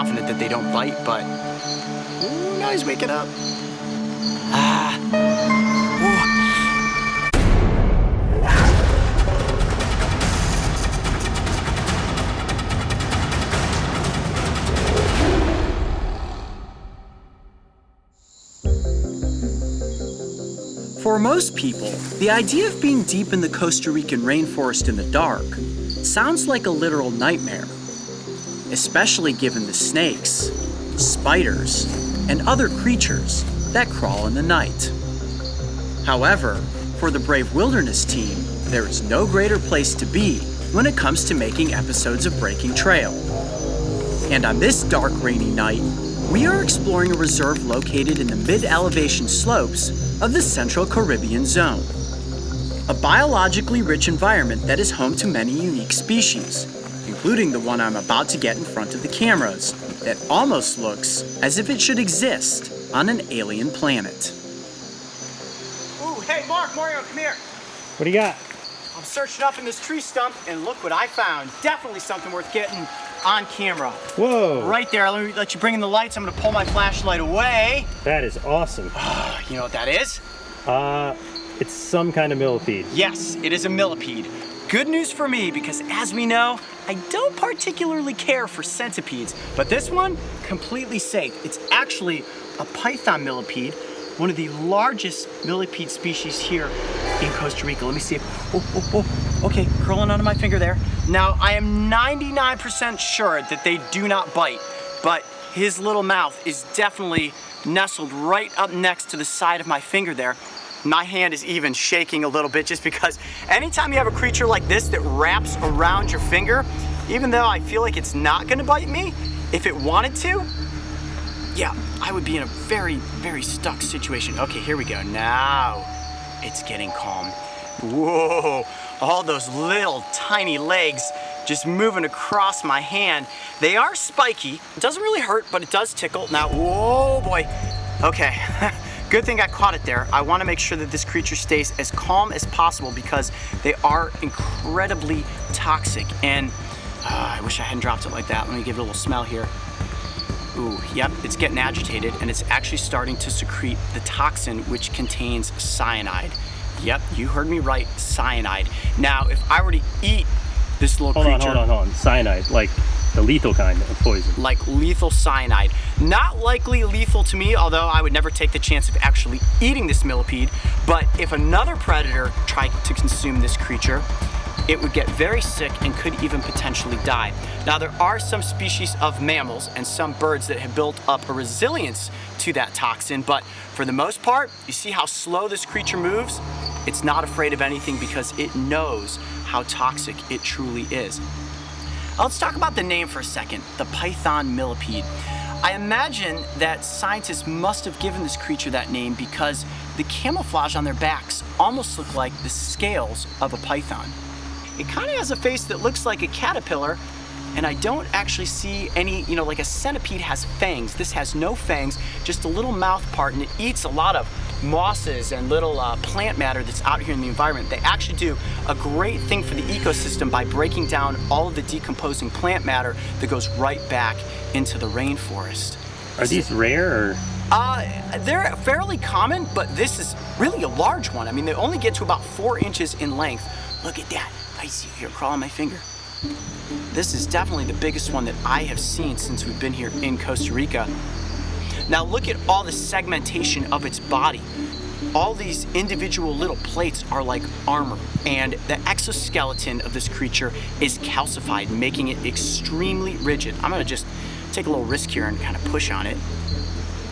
confident that they don't bite, but ooh, now he's waking up. For most people, the idea of being deep in the Costa Rican rainforest in the dark sounds like a literal nightmare, especially given the snakes, spiders, and other creatures that crawl in the night. However, for the brave wilderness team, there is no greater place to be when it comes to making episodes of Breaking Trail. And on this dark, rainy night, we are exploring a reserve located in the mid-elevation slopes of the Central Caribbean Zone, a biologically rich environment that is home to many unique species, including the one I'm about to get in front of the cameras, that almost looks as if it should exist on an alien planet. Ooh, hey Mark, Mario, come here. What do you got? I'm searching up in this tree stump, and look what I found. Definitely something worth getting on camera. Whoa. Right there, let you bring in the lights. I'm gonna pull my flashlight away. That is awesome. You know what that is? It's some kind of millipede. Yes, it is a millipede. Good news for me, because as we know, I don't particularly care for centipedes, but this one, completely safe. It's actually a Python millipede, one of the largest millipede species here in Costa Rica. Let me see if, okay, curling onto my finger there. Now, I am 99% sure that they do not bite, but his little mouth is definitely nestled right up next to the side of my finger there. My hand is even shaking a little bit just because anytime you have a creature like this that wraps around your finger, even though I feel like it's not gonna bite me, if it wanted to, yeah, I would be in a very, very stuck situation. Okay, here we go. Now it's getting calm. Whoa, all those little tiny legs just moving across my hand. They are spiky. It doesn't really hurt, but it does tickle. Now, whoa boy. Okay, good thing I caught it there. I wanna make sure that this creature stays as calm as possible because they are incredibly toxic. And I wish I hadn't dropped it like that. Let me give it a little smell here. Ooh, yep, it's getting agitated and it's actually starting to secrete the toxin which contains cyanide. Yep, you heard me right, cyanide. Now, if I were to eat this little creature... Hold on. Cyanide, like the lethal kind of poison. Like lethal cyanide. Not likely lethal to me, although I would never take the chance of actually eating this millipede. But if another predator tried to consume this creature, it would get very sick and could even potentially die. Now, there are some species of mammals and some birds that have built up a resilience to that toxin, but for the most part, you see how slow this creature moves? It's not afraid of anything because it knows how toxic it truly is. Now, let's talk about the name for a second, the Python Millipede. I imagine that scientists must have given this creature that name because the camouflage on their backs almost look like the scales of a python. It kind of has a face that looks like a caterpillar, and I don't actually see any, like a centipede has fangs. This has no fangs, just a little mouth part, and it eats a lot of mosses and little plant matter that's out here in the environment. They actually do a great thing for the ecosystem by breaking down all of the decomposing plant matter that goes right back into the rainforest. Are these rare, or? They're fairly common, but this is really a large one. I mean, they only get to about 4 inches in length. Look at that. I see you here crawling my finger. This is definitely the biggest one that I have seen since we've been here in Costa Rica. Now look at all the segmentation of its body. All these individual little plates are like armor, and the exoskeleton of this creature is calcified, making it extremely rigid. I'm gonna just take a little risk here and kind of push on it.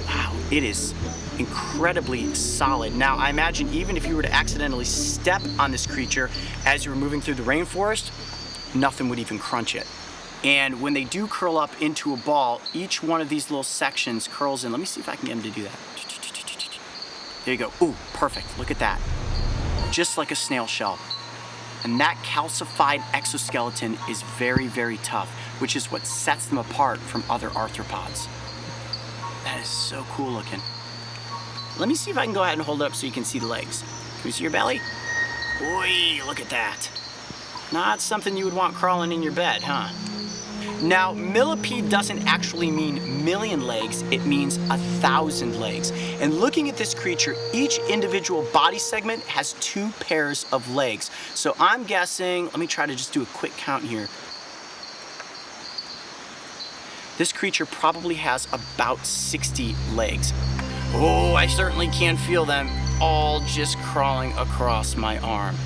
Wow, it is incredibly solid. Now, I imagine even if you were to accidentally step on this creature as you were moving through the rainforest, nothing would even crunch it. And when they do curl up into a ball, each one of these little sections curls in. Let me see if I can get them to do that. There you go. Ooh, perfect. Look at that. Just like a snail shell. And that calcified exoskeleton is very, very tough, which is what sets them apart from other arthropods. That is so cool looking. Let me see if I can go ahead and hold it up so you can see the legs. Can we see your belly? Boy, look at that. Not something you would want crawling in your bed, huh? Now, millipede doesn't actually mean million legs, it means 1,000 legs. And looking at this creature, each individual body segment has 2 pairs of legs. So I'm guessing, let me try to just do a quick count here. This creature probably has about 60 legs. Oh, I certainly can feel them all just crawling across my arm.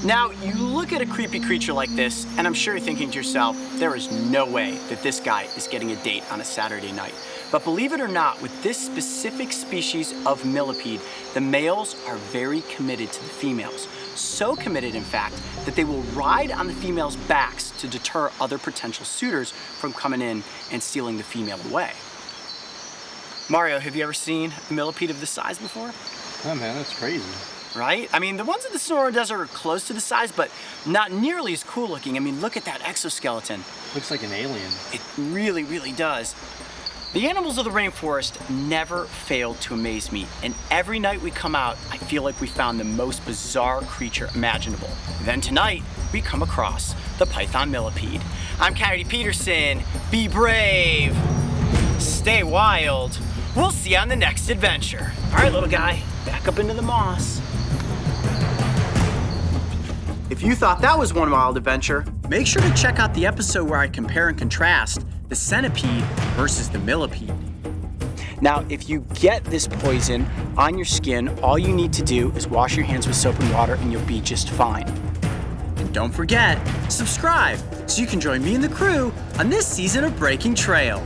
Now, you look at a creepy creature like this, and I'm sure you're thinking to yourself, there is no way that this guy is getting a date on a Saturday night. But believe it or not, with this specific species of millipede, the males are very committed to the females. So committed, in fact, that they will ride on the females' backs to deter other potential suitors from coming in and stealing the female away. Mario, have you ever seen a millipede of this size before? Oh man, that's crazy. Right? I mean, the ones in the Sonora Desert are close to the size, but not nearly as cool looking. I mean, look at that exoskeleton. Looks like an alien. It really, really does. The animals of the rainforest never fail to amaze me, and every night we come out, I feel like we found the most bizarre creature imaginable. Then tonight, we come across the Python Millipede. I'm Coyote Peterson. Be brave. Stay wild. We'll see you on the next adventure. All right, little guy, back up into the moss. If you thought that was one wild adventure, Make sure to check out the episode where I compare and contrast the centipede versus the millipede. now if you get this poison on your skin, all you need to do is wash your hands with soap and water and you'll be just fine. And don't forget, subscribe so you can join me and the crew on this season of Breaking Trail.